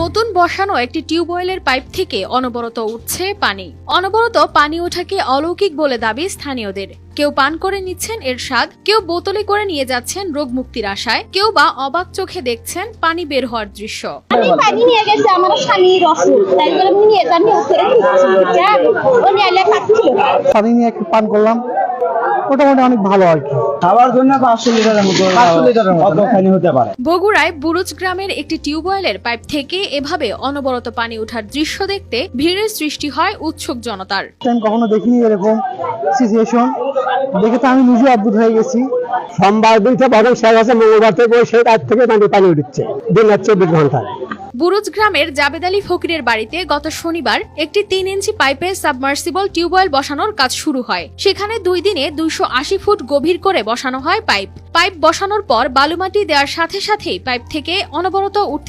নতুন বসানো একটি টিউবওয়েলের পাইপ থেকে অনবরত উঠছে পানি। অনবরত পানি ওঠাকে অলৌকিক বলে দাবি স্থানীয়দের। কেউ পান করে নিচ্ছেন এর স্বাদ, কেউ বোতলে করে নিয়ে যাচ্ছেন রোগ মুক্তির আশায়, কেউ বা অবাক চোখে দেখছেন পানি বের হওয়ার দৃশ্য। আমি পানি নিয়ে গেছে আমার স্বামীর অসুখ, তাই বলে আমি নিয়ে জানি উপরে উনি এলে খাচ্ছিল। পানি নিয়ে একটু পান করলাম, মোটামুটি অনেক ভালো আর কি। খাওয়ার জন্য 500 লিটারের মতো পানি হতে পারে। বগুড়ায় বুরুজ গ্রামের একটি টিউবওয়েলের পাইপ থেকে এভাবে অনবরত পানি ওঠার দৃশ্য দেখতে ভিড়ের সৃষ্টি হয় উৎসুক জনতার। আমি কখনো দেখিনি এরকম সিচুয়েশন, দেখে তো আমি নিজে অদ্ভুত হয়ে গেছি। সোমবার দিন থেকে বরং শেষ আছে, মঙ্গলবার থেকে সেই রাত থেকে পানি উঠছে দিন 24 ঘন্টা। বুরুজ গ্রামের জাবেদ আলী ফকিরের বাড়িতে গত শনিবার একটি 3 ইঞ্চি পাইপে সাবমার্সিবল টিউবওয়েল বসানোর কাজ শুরু হয়। সেখানে 2 দিনে 280 ফুট গভীর করে বসানো হয় পাইপ বসানোর পর বালুমাটি দেওয়ার সাথে সাথেই পাইপ থেকে অনবরত উঠতে